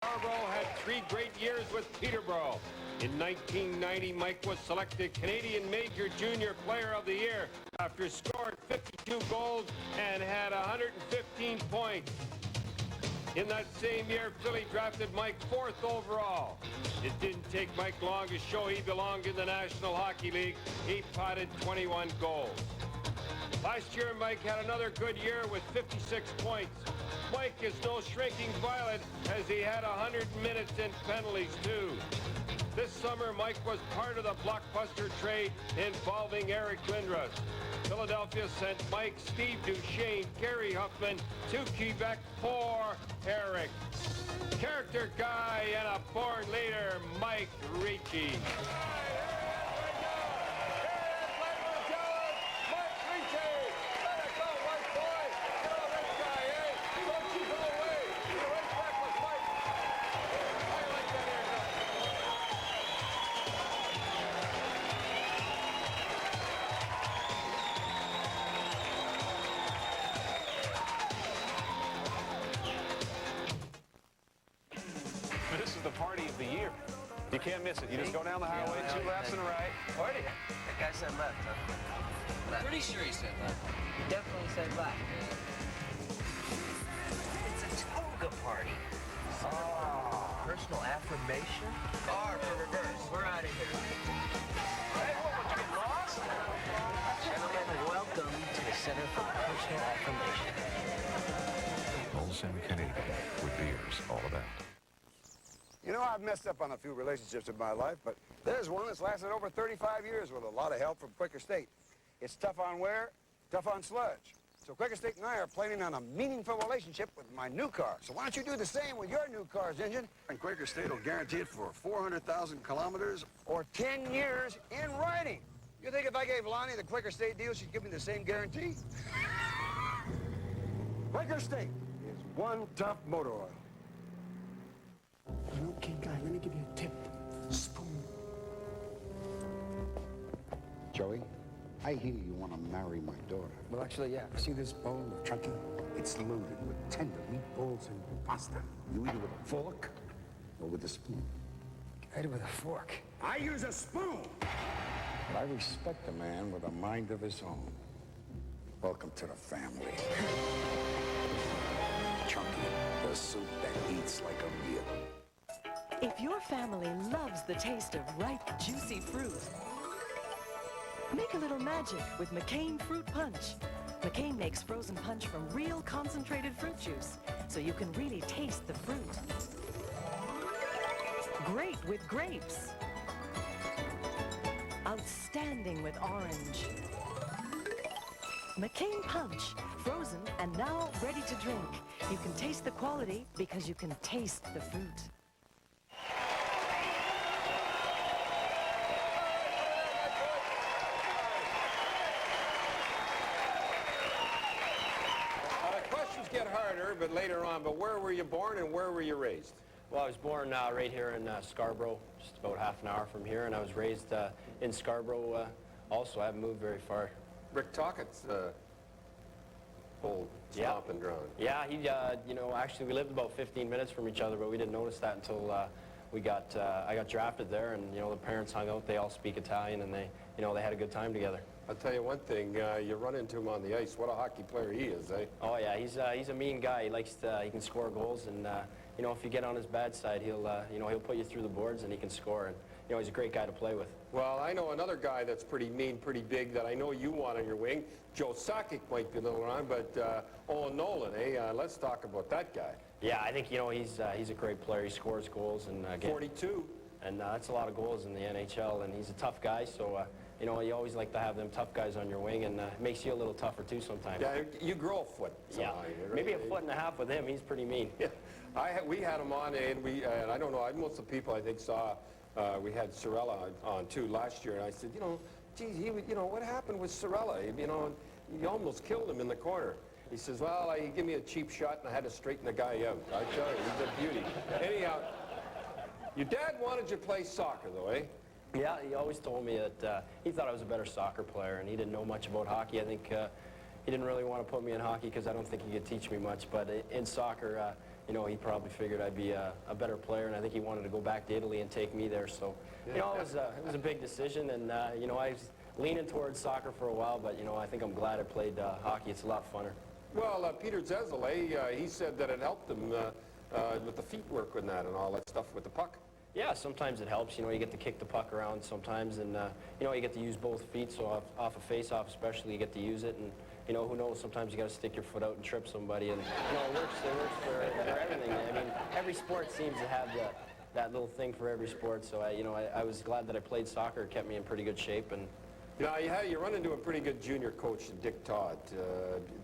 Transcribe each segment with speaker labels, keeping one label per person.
Speaker 1: Scarborough had 3 great years with Peterborough. In 1990, Mike was selected Canadian Major Junior Player of the Year after scoring 52 goals and had 115 points. In that same year, Philly drafted Mike 4th overall. It didn't take Mike long to show he belonged in the National Hockey League. He potted 21 goals. Last year, Mike had another good year with 56 points. Mike is no shrinking violet as he had 100 minutes in penalties, too. This summer, Mike was part of the blockbuster trade involving Eric Lindros. Philadelphia sent Mike, Steve Duchesne, Gary Huffman to Quebec for Eric. Character guy and a born leader, Mike Ricci.
Speaker 2: This is the party of the year. You can't miss it. You just go down the highway, 2 laps and a right.
Speaker 3: Party? That guy said left, huh? Left. Pretty sure he said left. He definitely said left. It's a toga party. Oh, personal affirmation? R for reverse. We're out of here. Hey, what, would you get lost? Gentlemen, welcome to the Center for Personal Affirmation.
Speaker 4: Olsen Canadian, with beers all about.
Speaker 5: You know, I've messed up on a few relationships in my life, but there's one that's lasted over 35 years with a lot of help from Quaker State. It's tough on wear, tough on sludge. So Quaker State and I are planning on a meaningful relationship with my new car. So why don't you do the same with your new car's engine? And Quaker State will guarantee it for 400,000 kilometers or 10 years in writing. You think if I gave Lonnie the Quaker State deal, she'd give me the same guarantee? Quaker State is one tough motor oil.
Speaker 6: Okay, guy, let me give you a tip. Spoon.
Speaker 7: Joey, I hear you want to marry my daughter.
Speaker 6: Well, actually, yeah. See this bowl of chutney? It's loaded with tender meatballs and pasta.
Speaker 7: You eat it with a fork or with a spoon?
Speaker 6: I eat it with a fork.
Speaker 5: I use a spoon.
Speaker 7: But I respect a man with a mind of his own. Welcome to the family. Chunky, the soup that eats like a meal.
Speaker 8: If your family loves the taste of ripe, juicy fruit, make a little magic with Mccain Fruit Punch. Mccain makes frozen punch from real concentrated fruit juice, so you can really taste the fruit. Great with grapes. Outstanding with orange. Mccain Punch, frozen and now ready to drink. You can taste the quality because you can taste the fruit.
Speaker 1: Get harder, but later on. But where were you born and where were you raised?
Speaker 9: Well, I was born right here in Scarborough, just about half an hour from here, and I was raised in Scarborough also. I haven't moved very far.
Speaker 1: Rick Tockett's old stomping ground.
Speaker 9: Yeah, he, you know, actually we lived about 15 minutes from each other, but we didn't notice that until I got drafted there, and, you know, the parents hung out. They all speak Italian, and they had a good time together.
Speaker 1: I'll tell you one thing, you run into him on the ice. What a hockey player he is, eh?
Speaker 9: Oh yeah, he's a mean guy. He likes to, he can score goals, and you know, if you get on his bad side, he'll put you through the boards, and he can score. And you know, he's a great guy to play with.
Speaker 1: Well, I know another guy that's pretty mean, pretty big that I know you want on your wing. Joe Sakic might be a little around, but Owen Nolan, eh? Let's talk about that guy.
Speaker 9: Yeah, I think, you know, he's a great player. He scores goals, and
Speaker 1: 42,
Speaker 9: and that's a lot of goals in the NHL. And he's a tough guy, so. You know, you always like to have them tough guys on your wing, and it makes you a little tougher, too, sometimes.
Speaker 1: Yeah, you grow a foot.
Speaker 9: Yeah, maybe a foot and a half with him. He's pretty mean.
Speaker 1: Yeah, we had him on, and I don't know, most of the people, I think, saw, we had Sorella on, too, last year, and I said, you know, geez, you know, what happened with Sorella? You know, you almost killed him in the corner. He says, well, he gave me a cheap shot, and I had to straighten the guy out. I tell you, he's a beauty. Anyhow, your dad wanted you to play soccer, though, eh?
Speaker 9: Yeah, he always told me that he thought I was a better soccer player, and he didn't know much about hockey. I think he didn't really want to put me in hockey because I don't think he could teach me much. But in soccer, you know, he probably figured I'd be a better player, and I think he wanted to go back to Italy and take me there. So, you know, it was a big decision, and, you know, I was leaning towards soccer for a while, but, you know, I think I'm glad I played hockey. It's a lot funner.
Speaker 1: Well, Peter Zezele, he said that it helped him with the feet work and that and all that stuff with the puck.
Speaker 9: Yeah, sometimes it helps. You know, you get to kick the puck around sometimes, and, you know, you get to use both feet, so off a face-off especially, you get to use it, and, you know, who knows, sometimes you got to stick your foot out and trip somebody, and, you know, it works for everything. I mean, every sport seems to have that little thing for every sport, so, you know, I was glad that I played soccer. It kept me in pretty good shape, and...
Speaker 1: You know, you run into a pretty good junior coach, Dick Todd.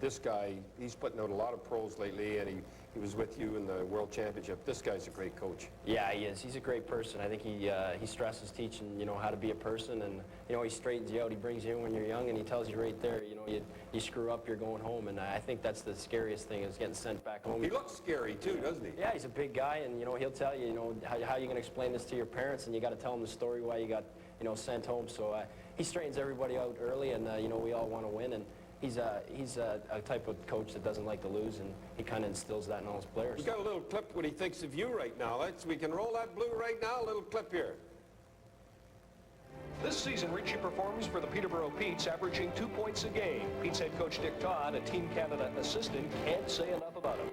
Speaker 1: This guy, he's putting out a lot of pros lately, and he was with you in the World Championship. This guy's a great coach. Yeah, he is. He's a great person. I think he stresses teaching, you know, how to be a person, and, you know, he straightens you out. He brings you in when you're young, and he tells you right there, you know, you screw up, you're going home, and I think that's the scariest thing, is getting sent back home. He looks scary, too, doesn't he?
Speaker 9: Yeah, he's a big guy, and, you know, he'll tell you, you know, how you're going to explain this to your parents, and you got to tell them the story why you got, you know, sent home. So he straightens everybody out early, and, you know, we all want to win, and he's a type of coach that doesn't like to lose, and he kind of instills that in all his players.
Speaker 1: We got a little clip what he thinks of you right now. We can roll that blue right now, a little clip here.
Speaker 10: This season, Ricci performs for the Peterborough Petes, averaging 2 points a game. Petes head coach Dick Todd, a Team Canada assistant, can't say enough about him.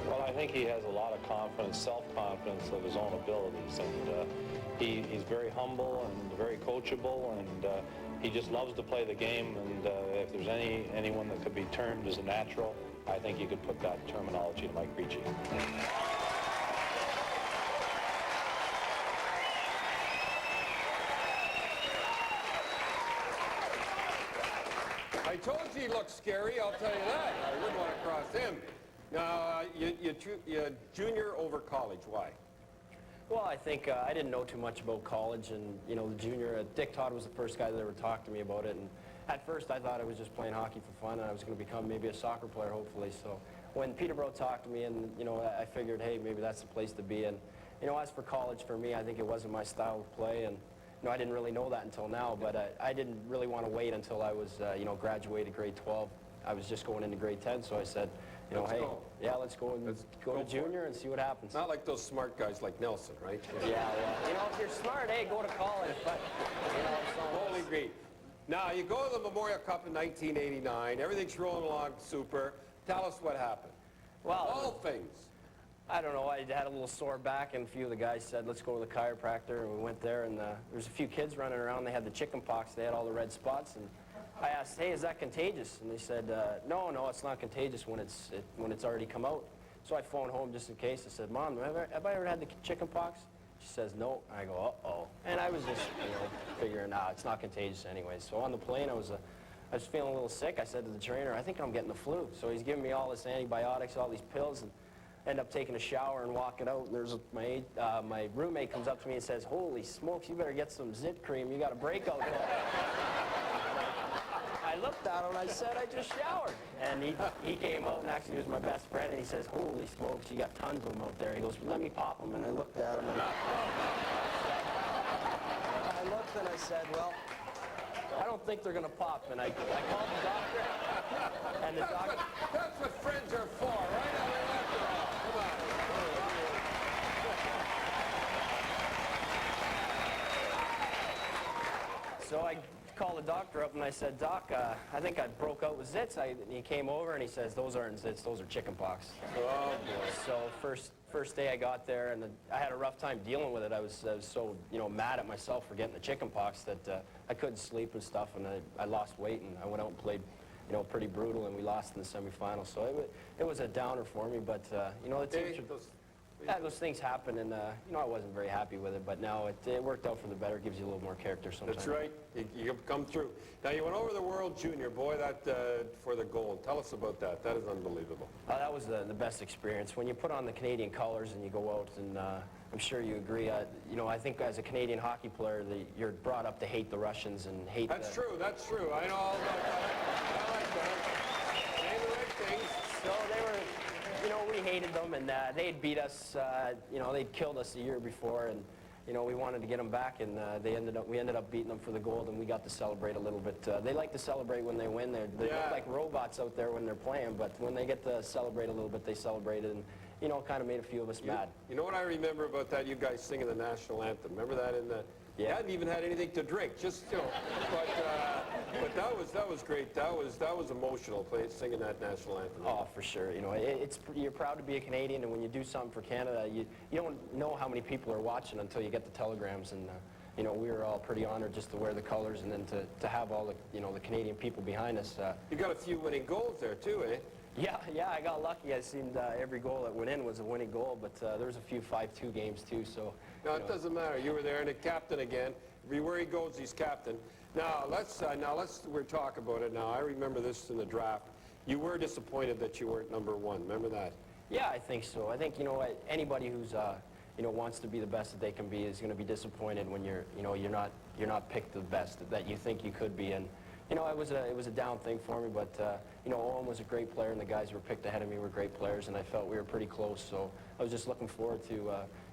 Speaker 11: Well, I think he has a lot of confidence, self-confidence of his own abilities, and he's very humble and very coachable, and he just loves to play the game, and if there's anyone that could be termed as a natural, I think you could put that terminology to Mike Ricci.
Speaker 1: I told you he looked scary, I'll tell you that. I wouldn't want to cross him. Now, you junior over college, why?
Speaker 9: Well, I think I didn't know too much about college, and, you know, the junior, Dick Todd was the first guy that ever talked to me about it, and at first I thought I was just playing hockey for fun, and I was going to become maybe a soccer player, hopefully. So when Peterborough talked to me, and, you know, I figured, hey, maybe that's the place to be. And, you know, as for college, for me, I think it wasn't my style of play, and, you know, I didn't really know that until now, but I didn't really want to wait until I was, you know, graduated grade 12. I was just going into grade 10, so I said, you know, hey, yeah, let's go to junior and see what happens.
Speaker 1: Not like those smart guys like Nelson, right?
Speaker 9: Yeah, well, you know, if you're smart, hey, go to college, but, you know, so...
Speaker 1: Totally agree. Now, you go to the Memorial Cup in 1989, everything's rolling along super. Tell us what happened.
Speaker 9: Well...
Speaker 1: All things.
Speaker 9: I don't know, I had a little sore back, and a few of the guys said, let's go to the chiropractor, and we went there, and there was a few kids running around. They had the chicken pox, they had all the red spots, and I asked, hey, is that contagious? And they said, no, it's not contagious when it's already come out. So I phoned home just in case. I said, Mom, have I ever had the chicken pox? She says, no. I go, uh-oh. And I was just, you know, figuring, nah, it's not contagious anyway. So on the plane, I was feeling a little sick. I said to the trainer, I think I'm getting the flu. So he's giving me all this antibiotics, all these pills, and end up taking a shower and walking out. And there's my roommate comes up to me and says, holy smokes, you better get some zit cream. You got a breakout there. I looked at him and I said, I just showered. And he came out, and actually was my best friend, and he says, holy smokes, you got tons of them out there. He goes, let me pop them. And I looked at him, and I looked and I said, well, I don't think they're going to pop. And I called the doctor, and the doctor...
Speaker 1: That's what friends are for, right? I mean, after all. Come on.
Speaker 9: So I called the doctor up and I said, Doc, I think I broke out with zits. And he came over and he says, those aren't zits, those are chicken pox.
Speaker 1: Oh, boy.
Speaker 9: So first day I got there, and I had a rough time dealing with it. I was so, you know, mad at myself for getting the chicken pox that I couldn't sleep and stuff, and I lost weight, and I went out and played, you know, pretty brutal, and we lost in the semifinals. So it was a downer for me, but, you know, the team... those things happen, and, you know, I wasn't very happy with it, but now it worked out for the better. It gives you a little more character sometimes.
Speaker 1: That's right. You come through. Now, you went over the World Junior. Boy, that for the gold. Tell us about that. That is unbelievable.
Speaker 9: That was the best experience. When you put on the Canadian colors and you go out, and I'm sure you agree, you know, I think as a Canadian hockey player, you're brought up to hate the Russians and hate
Speaker 1: That's true. That's true. I know all about that. I like that. Say the right things.
Speaker 9: So they were... You know, we hated them, and they'd beat us. You know, they'd killed us the year before, and you know, we wanted to get them back, and we ended up beating them for the gold, and we got to celebrate a little bit. They like to celebrate when they win. They look like robots out there when they're playing, but when they get to celebrate a little bit, they celebrate it. And you know, kind of made a few of us mad.
Speaker 1: You know what I remember about that? You guys singing the national anthem. Remember that in the... You hadn't even had anything to drink, just, you know, but that was great. That was emotional, singing that national anthem.
Speaker 9: Oh, for sure. You know, you're proud to be a Canadian, and when you do something for Canada, you don't know how many people are watching until you get the telegrams, and you know, we were all pretty honored just to wear the colors, and then to have all the, you know, the Canadian people behind us.
Speaker 1: You got a few winning goals there too, eh?
Speaker 9: Yeah, I got lucky. It seemed every goal that went in was a winning goal, but there was a few 5-2 games too. So
Speaker 1: no, it doesn't matter. You were there, and the captain again. Everywhere he goes, he's captain. Now let's we're talking about it now. I remember this in the draft. You were disappointed that you weren't number one. Remember that?
Speaker 9: Yeah, I think so. I think, you know, anybody who's you know, wants to be the best that they can be is going to be disappointed when you're not picked the best that you think you could be. And you know, it was a down thing for me, but you know, Owen was a great player, and the guys who were picked ahead of me were great players, and I felt we were pretty close. So I was just looking forward to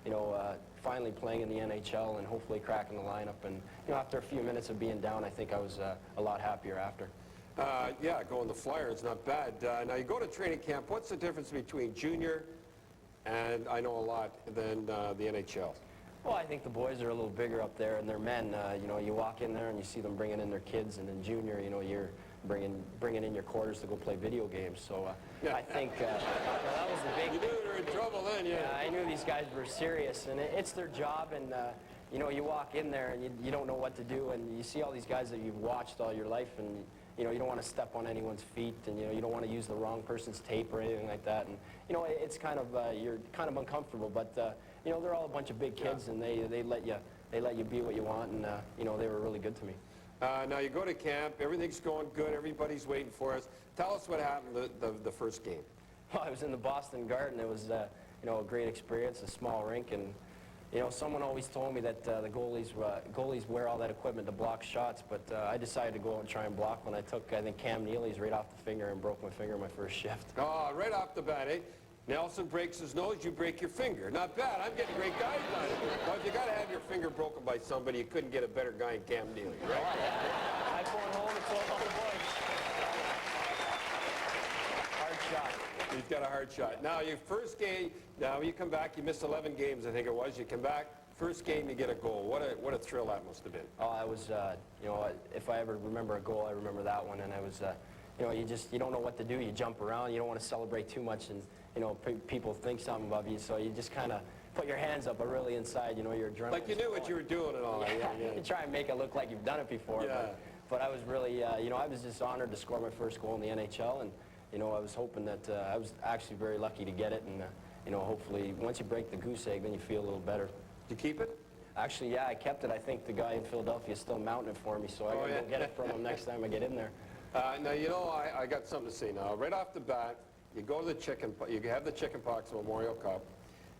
Speaker 9: you know, finally playing in the NHL and hopefully cracking the lineup. And you know, after a few minutes of being down, I think I was a lot happier after.
Speaker 1: Yeah, going the Flyers, not bad. Now you go to training camp. What's the difference between junior and, I know a lot, than the NHL?
Speaker 9: Well, I think the boys are a little bigger up there, and they're men. You know, you walk in there and you see them bringing in their kids, and in junior, you know, you're bringing in your quarters to go play video games. So I think that was the big...
Speaker 1: You knew they were in trouble then, yeah.
Speaker 9: I knew these guys were serious, and it's their job, and you know, you walk in there and you don't know what to do, and you see all these guys that you've watched all your life, and you know, you don't want to step on anyone's feet, and you know, you don't want to use the wrong person's tape or anything like that. And you know, it's kind of you're kind of uncomfortable, but you know, they're all a bunch of big kids, and they let you be what you want, and you know, they were really good to me.
Speaker 1: Now you go to camp, everything's going good, everybody's waiting for us. Tell us what happened the first game.
Speaker 9: Well, I was in the Boston Garden. It was you know, a great experience, a small rink, and you know, someone always told me that the goalies wear all that equipment to block shots, but I decided to go out and try and block when I took, I think, Cam Neely's right off the finger and broke my finger my first shift.
Speaker 1: Oh, right off the bat, eh? Nelson breaks his nose, you break your finger. Not bad. I'm getting great guys on it. Well, if you got to have your finger broken by somebody, you couldn't get a better guy than Cam Neely, right?
Speaker 9: I phoned home and told all the boys. Hard shot.
Speaker 1: He's got a hard shot. Now, your first game, now you come back, you missed 11 games, I think it was. You come back, first game, you get a goal. What a thrill that must have been.
Speaker 9: Oh, I was, you know, if I ever remember a goal, I remember that one. And I was, you know, you don't know what to do. You jump around. You don't want to celebrate too much, and you know, people think something of you, so you just kind of put your hands up, but really inside, you know, your adrenaline.
Speaker 1: Like you knew what you were doing and all.
Speaker 9: Yeah. You try and make it look like you've done it before.
Speaker 1: Yeah.
Speaker 9: But I was really, you know, I was just honored to score my first goal in the NHL, and you know, I was hoping that I was actually very lucky to get it, and you know, hopefully once you break the goose egg, then you feel a little better.
Speaker 1: Did you keep it?
Speaker 9: Actually, yeah, I kept it. I think the guy in Philadelphia is still mounting it for me, so I gotta go get it from him next time I get in there.
Speaker 1: Now, you know, I got something to say now. Right off the bat, you go to the you have the Chickenpox Memorial Cup.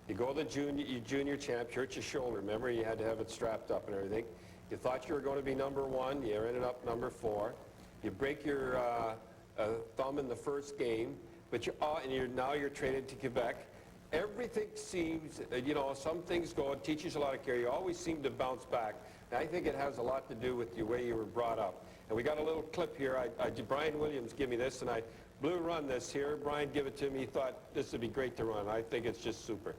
Speaker 1: You go to the junior champ, hurt your shoulder. Remember, you had to have it strapped up and everything. You thought you were going to be number one. You ended up number 4. You break your thumb in the first game, but now you're traded to Quebec. Everything seems, you know, some things go, it teaches you a lot of care. You always seem to bounce back. And I think it has a lot to do with the way you were brought up. And we got a little clip here. Brian Williams gave me this, and I blew run this here. Brian gave it to me. He thought this would be great to run. I think it's just super.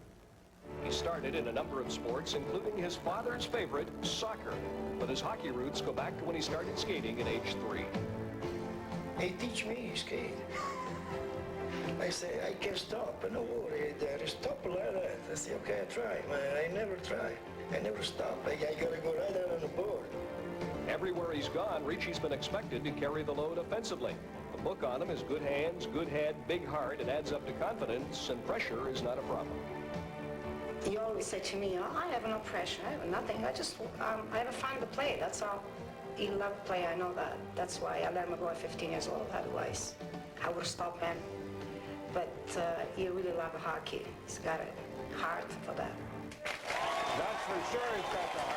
Speaker 10: He started in a number of sports, including his father's favorite, soccer. But his hockey roots go back to when he started skating at age 3.
Speaker 12: They teach me to skate. I say, I can stop. No worry, Daddy, stop like that. I say, okay, I try, man. I never try. I never stop. I gotta go right out on the board.
Speaker 10: Everywhere he's gone, Ricci's been expected to carry the load offensively. The book on him is good hands, good head, big heart. It adds up to confidence, and pressure is not a problem.
Speaker 13: He always said to me, I have no pressure, I have nothing. I just, I have fun to play, that's all. He loved to play, I know that. That's why I let him go at 15 years old. Otherwise, I would stop him. But he really loved hockey. He's got a heart for that.
Speaker 1: That's for sure he's got the heart.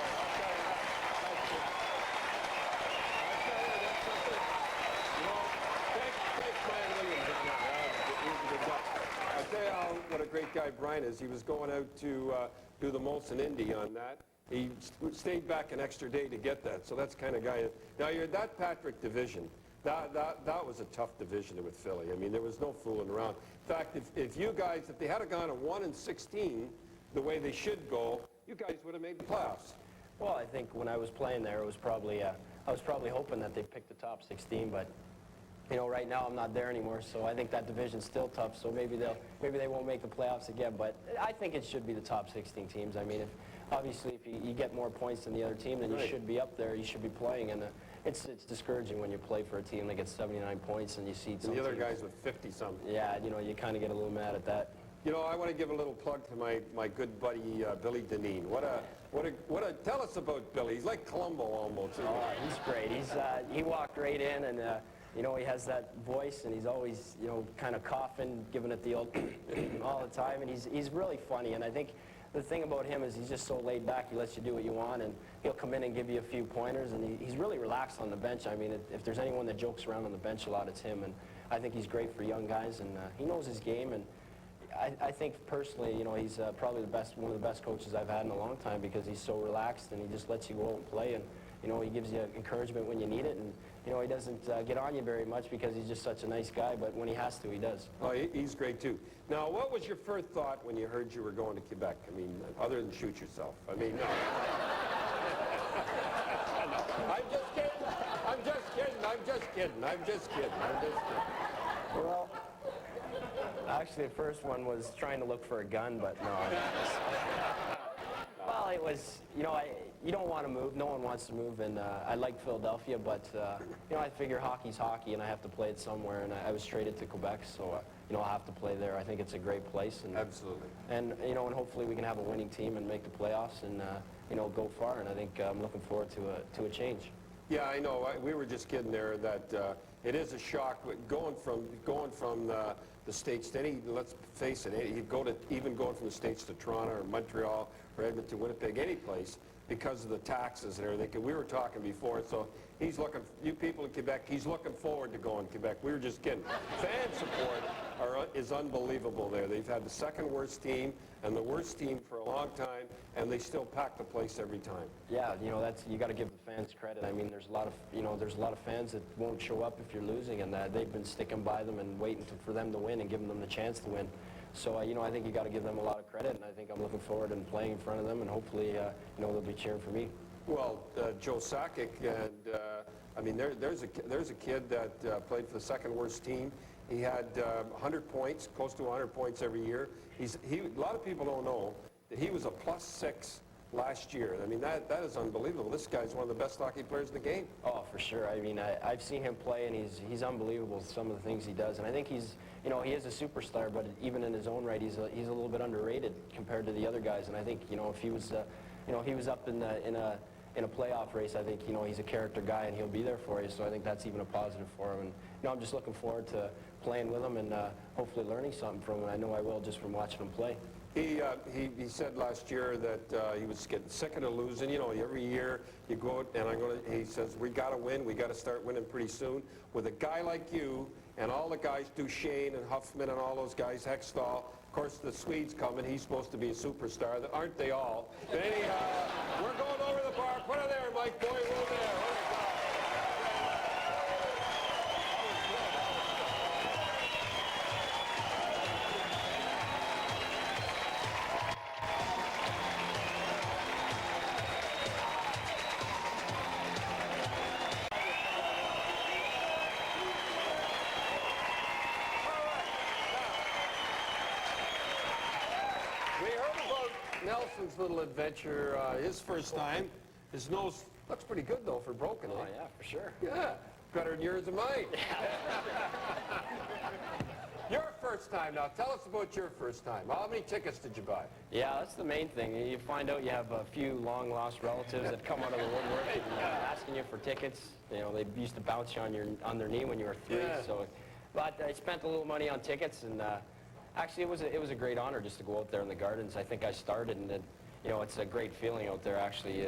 Speaker 1: I'll tell you what a great guy Brian is. He was going out to do the Molson Indy on that. He stayed back an extra day to get that, so that's the kind of guy. Now, you're that Patrick division. That was a tough division with Philly. I mean, there was no fooling around. In fact, if you guys, if they had gone to 1-16, the way they should go, you guys would have made the playoffs.
Speaker 9: Well, I think when I was playing there, it was probably I was probably hoping that they picked the top 16, but you know, right now I'm not there anymore, so I think that division's still tough. So maybe they won't make the playoffs again, but I think it should be the top 16 teams. I mean, obviously if you get more points than the other team, then you should be up there. You should be playing, and it's discouraging when you play for a team that gets 79 points and you see some
Speaker 1: the other
Speaker 9: teams,
Speaker 1: guys with 50-something.
Speaker 9: Yeah, you know, you kind of get a little mad at that.
Speaker 1: You know, I want to give a little plug to my good buddy Billy Deneen. Tell us about Billy. He's like Columbo almost.
Speaker 9: Oh, he's great. He walked right in, and you know, he has that voice, and he's always, you know, kind of coughing, giving it the old all the time, and he's really funny. And I think the thing about him is he's just so laid back. He lets you do what you want, and he'll come in and give you a few pointers, and he's really relaxed on the bench. I mean, if there's anyone that jokes around on the bench a lot, it's him. And I think he's great for young guys, and he knows his game. And I think personally, you know, he's probably one of the best coaches I've had in a long time, because he's so relaxed and he just lets you go out and play, and you know, he gives you encouragement when you need it, and you know, he doesn't get on you very much because he's just such a nice guy, but when he has to, he does. Oh,
Speaker 1: he's great too. Now, what was your first thought when you heard you were going to Quebec? I mean, other than shoot yourself. I mean, no. I'm just kidding. I'm just kidding. I'm just kidding. I'm just kidding. I'm just kidding.
Speaker 9: Well, actually, the first one was trying to look for a gun, but no. Well, it was, you know, you don't want to move. No one wants to move, and I liked Philadelphia, but, you know, I figure hockey's hockey, and I have to play it somewhere, and I was traded to Quebec, so, you know, I'll have to play there. I think it's a great place. And,
Speaker 1: absolutely.
Speaker 9: And, you know, and hopefully we can have a winning team and make the playoffs and, you know, go far, and I think I'm looking forward to a change.
Speaker 1: Yeah, I know. We were just kidding there that it is a shock going from the States to any, let's face it, even going from the States to Toronto or Montreal or Edmonton, Winnipeg, any place, because of the taxes and everything. We were talking before, so he's looking, you people in Quebec, he's looking forward to going to Quebec. We were just kidding. Fan support is unbelievable there. They've had the second worst team and the worst team for a long time, and they still pack the place every time.
Speaker 9: Yeah, you know, you got to give the fans credit. I mean, there's a lot of fans that won't show up if you're losing, and they've been sticking by them and waiting for them to win and giving them the chance to win. So, you know, I think you got to give them a lot of credit, and I think I'm looking forward to playing in front of them, and hopefully, you know, they'll be cheering for me.
Speaker 1: Well, Joe Sakic, and I mean, there's a kid that played for the second worst team. He had 100 points, close to 100 points every year. A lot of people don't know that he was a +6 last year. I mean, that is unbelievable. This guy's one of the best hockey players in the game.
Speaker 9: Oh, for sure. I mean, I've seen him play, and he's unbelievable with some of the things he does. And I think he's, you know, he is a superstar, but even in his own right, he's a little bit underrated compared to the other guys. And I think, you know, if he was, you know, if he was up in a playoff race, I think, you know, he's a character guy, and he'll be there for you. So I think that's even a positive for him. And, you know, I'm just looking forward to playing with him and hopefully learning something from him. I know I will just from watching him play.
Speaker 1: He said last year that he was getting sick of the losing. You know, every year you go out and he says, we got to win. We got to start winning pretty soon. With a guy like you and all the guys, Duchesne and Huffman and all those guys, Hextall, of course the Swede's coming. He's supposed to be a superstar. Aren't they all? But anyhow, we're going over the bar. Put it there, Mike Boy. We're there. Nelson's little adventure, his first time. His nose looks pretty good, though, for broken.
Speaker 9: Oh, yeah, for sure.
Speaker 1: Yeah, better than yours and mine. Your first time. Now, tell us about your first time. How many tickets did you buy?
Speaker 9: Yeah, that's the main thing. You find out you have a few long-lost relatives that come out of the woodwork and asking you for tickets. You know, they used to bounce you on their knee when you were 3.
Speaker 1: Yeah.
Speaker 9: So, but I spent a little money on tickets, and actually, it was a great honor just to go out there in the gardens. I think I started, and you know, it's a great feeling out there. Actually,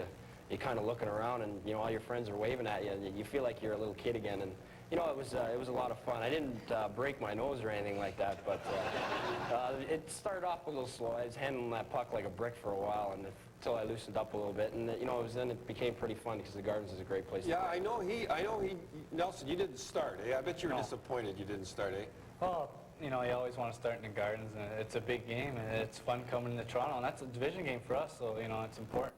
Speaker 9: you're kind of looking around, and you know, all your friends are waving at you, and you feel like you're a little kid again. And you know, it was a lot of fun. I didn't break my nose or anything like that, but it started off a little slow. I was handling that puck like a brick for a while, and until I loosened up a little bit, and you know, then it became pretty fun because the Gardens is a great place.
Speaker 1: Yeah,
Speaker 9: to play.
Speaker 1: I know he. Nelson, you didn't start, eh? I bet you were disappointed you didn't start, eh?
Speaker 14: Well, you know, you always want to start in the Gardens, and it's a big game, and it's fun coming to Toronto, and that's a division game for us, so, you know, it's important.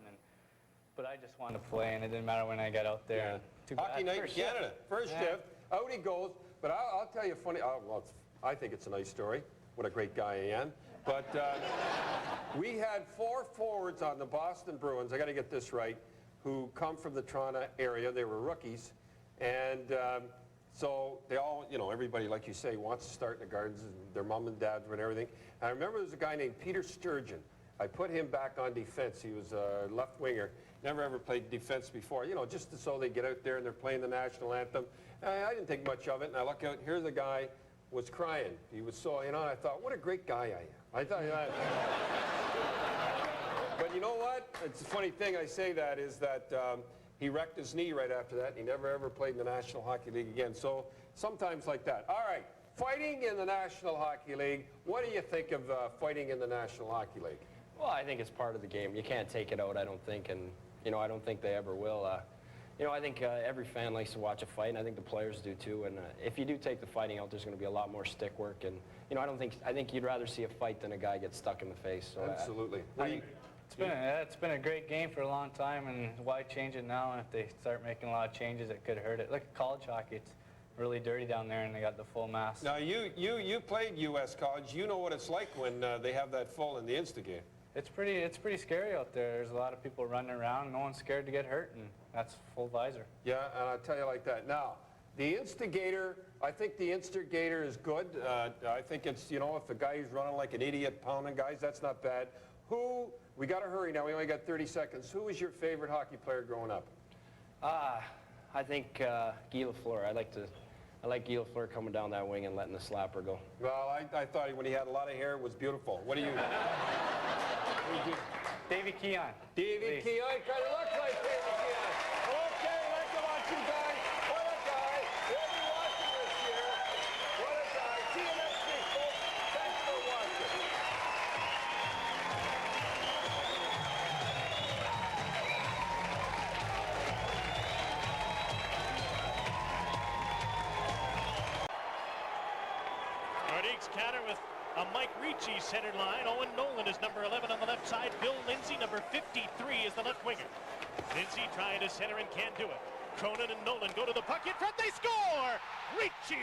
Speaker 14: But I just wanted to play, and it didn't matter when I got out there.
Speaker 1: Yeah. Hockey night in Canada, first shift, out he goes. But I'll tell you a funny, well, I think it's a nice story. What a great guy I am. But we had 4 forwards on the Boston Bruins, I got to get this right, who come from the Toronto area. They were rookies. And so they all, you know, everybody, like you say, wants to start in the Gardens, and their mom and dad and everything. And I remember there was a guy named Peter Sturgeon. I put him back on defense. He was a left winger. Never ever played defense before, you know, just so they get out there and they're playing the national anthem. I didn't think much of it, and I look out, here's a guy was crying. He was so, you know, and I thought, what a great guy I am. I thought, but you know what? It's a funny thing I say that is that he wrecked his knee right after that. He never ever played in the National Hockey League again. So sometimes like that. All right, fighting in the National Hockey League. What do you think of fighting in the National Hockey League?
Speaker 9: Well, I think it's part of the game. You can't take it out, I don't think, and you know, I don't think they ever will. You know, I think every fan likes to watch a fight, and I think the players do too. And if you do take the fighting out, there's going to be a lot more stick work. And you know, I think you'd rather see a fight than a guy get stuck in the face. So,
Speaker 1: absolutely.
Speaker 14: It's been a great game for a long time, and why change it now? And if they start making a lot of changes, it could hurt it. Look at college hockey; it's really dirty down there, and they got the full mass.
Speaker 1: Now, you played U.S. college. You know what it's like when they have that full in the Instigator.
Speaker 14: It's pretty scary out there. There's a lot of people running around. No one's scared to get hurt, and that's full visor.
Speaker 1: Yeah, and I'll tell you like that. Now, the Instigator, I think the Instigator is good. I think it's, you know, if the guy is running like an idiot, pounding guys, that's not bad. We got to hurry now. We only got 30 seconds. Who was your favorite hockey player growing up?
Speaker 9: I think Guy Lafleur. I like Guy Lafleur coming down that wing and letting the slapper go.
Speaker 1: Well, I thought when he had a lot of hair, it was beautiful. What do you...
Speaker 14: Davey Keon.
Speaker 1: Davey Keon, kind of looks like Davey Keon. Okay, let's go watch you guys. What a guy. We'll be watching this year. What a guy. See you next week, folks. Thanks for watching.
Speaker 15: Nordique's counter with a Mike Ricci centered line. Owen Nolan is number 11 on the left side. Bill Lindsay, number 53, is the left winger. Lindsay trying to center and can't do it. Cronin and Nolan go to the puck in front. They score! Ricci!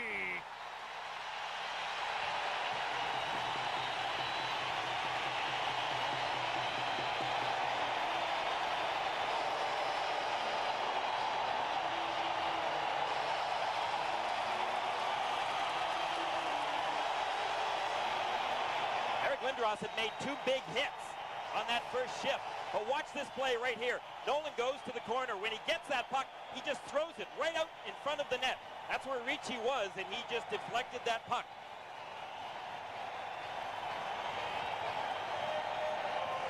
Speaker 16: Lindros had made 2 big hits on that first shift. But watch this play right here. Nolan goes to the corner. When he gets that puck, he just throws it right out in front of the net. That's where Ricci was, and he just deflected that puck.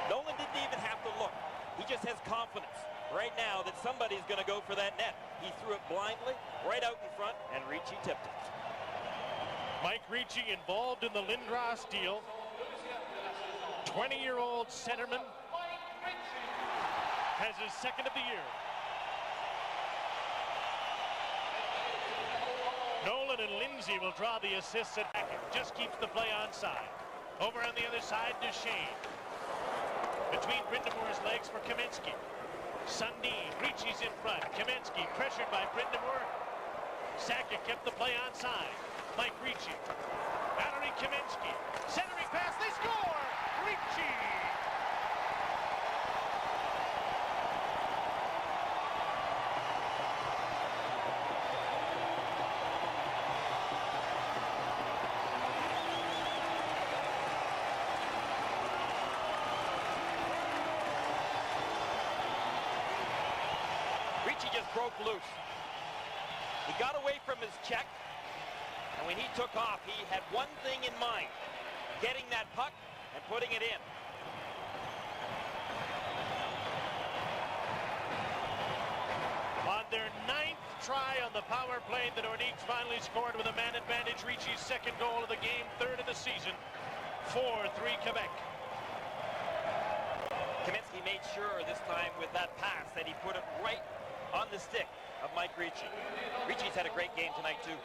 Speaker 16: Nolan didn't even have to look. He just has confidence right now that somebody's going to go for that net. He threw it blindly, right out in front, and Ricci tipped it.
Speaker 15: Mike Ricci involved in the Lindros deal. 20-year-old centerman has his second of the year. Nolan and Lindsay will draw the assists at Sakic. Just keeps the play onside. Over on the other side, Duchesne. Between Brindamour's legs for Kaminsky. Sundin, Ricci's in front. Kaminsky pressured by Brindamour. Sakic kept the play onside. Mike Ricci. Valerie Kaminsky. Centering pass, they score! Ricci!
Speaker 16: Ricci just broke loose. He got away from his check, and when he took off, he had one thing in mind: getting that puck and putting it in.
Speaker 15: On their 9th try on the power play. The Nordiques finally scored with a man advantage. Ricci's second goal of the game, third of the season. 4-3 Quebec.
Speaker 16: Kaminsky made sure this time with that pass that he put it right on the stick of Mike Ricci. Ricci's had a great game tonight, too.